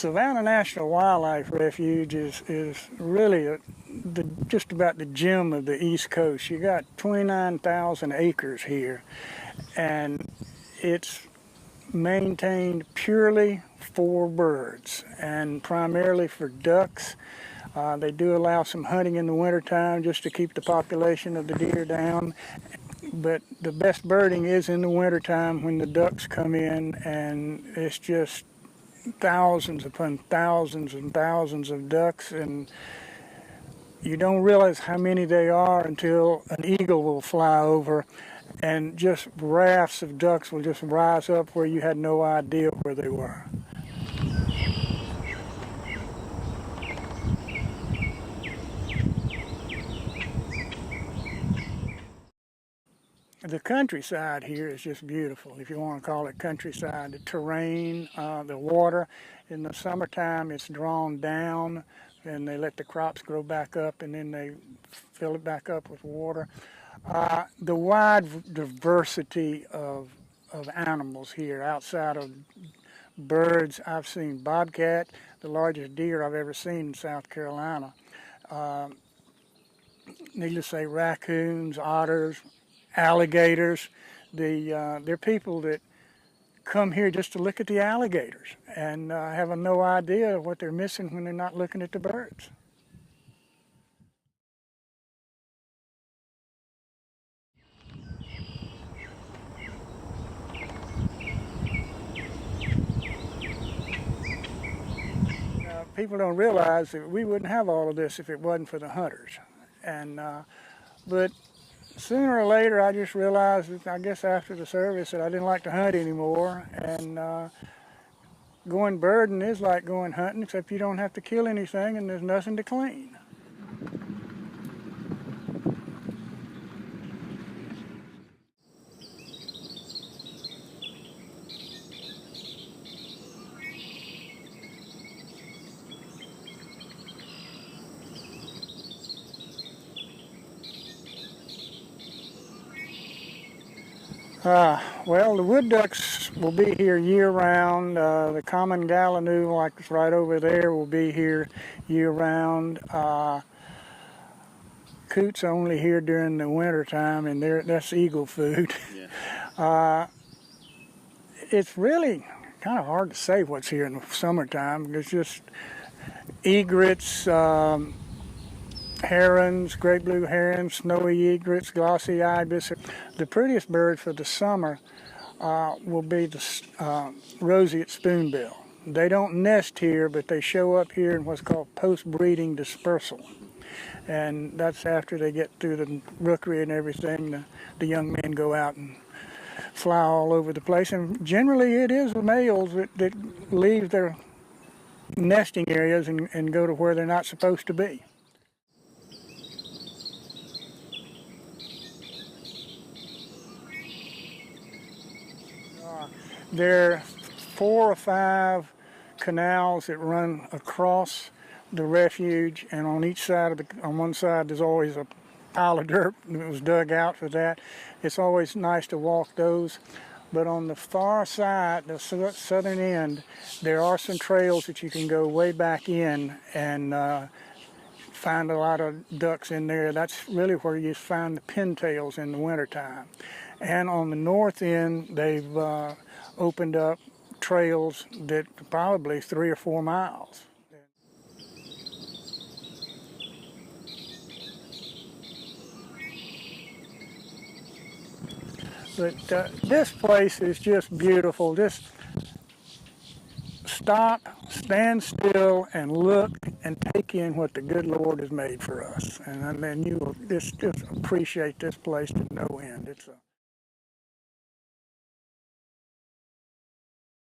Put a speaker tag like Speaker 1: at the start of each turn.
Speaker 1: Savannah National Wildlife Refuge is really just about the gem of the East Coast. You got 29,000 acres here, and it's maintained purely for birds and primarily for ducks. They do allow some hunting in the wintertime just to keep the population of the deer down. But the best birding is in the wintertime when the ducks come in, and it's just thousands upon thousands and thousands of ducks, and you don't realize how many they are until an eagle will fly over and just rafts of ducks will just rise up where you had no idea where they were. The countryside here is just beautiful, if you want to call it countryside. The terrain, the water. In the summertime, it's drawn down, and they let the crops grow back up, and then they fill it back up with water. The wide diversity of animals here, outside of birds, I've seen bobcat, the largest deer I've ever seen in South Carolina. Needless to say, raccoons, otters, alligators. There are people that come here just to look at the alligators and have no idea what they're missing when they're not looking at the birds. People don't realize that we wouldn't have all of this if it wasn't for the hunters. But sooner or later, I just realized that, I guess after the service, that I didn't like to hunt anymore. And going birding is like going hunting, except you don't have to kill anything and there's nothing to clean. Well, the wood ducks will be here year-round. The common gallinoo, like it's right over there, will be here year-round. Coots only here during the wintertime, and that's eagle food. Yeah. It's really kind of hard to say what's here in the summertime. It's just egrets, herons, great blue herons, snowy egrets, glossy ibis. The prettiest bird for the summer will be the roseate spoonbill. They don't nest here, but they show up here in what's called post-breeding dispersal. And that's after they get through the rookery and everything, the young men go out and fly all over the place. And generally it is the males that leave their nesting areas and go to where they're not supposed to be. There are 4 or 5 canals that run across the refuge, and on each side on one side there's always a pile of dirt that was dug out for that. It's always nice to walk those. But on the far side, the southern end, there are some trails that you can go way back in and find a lot of ducks in there. That's really where you find the pintails in the wintertime. And on the north end, they've opened up trails that are probably 3 or 4 miles. But this place is just beautiful. Just stop, stand still, and look and take in what the good Lord has made for us. And then you will just appreciate this place to no end.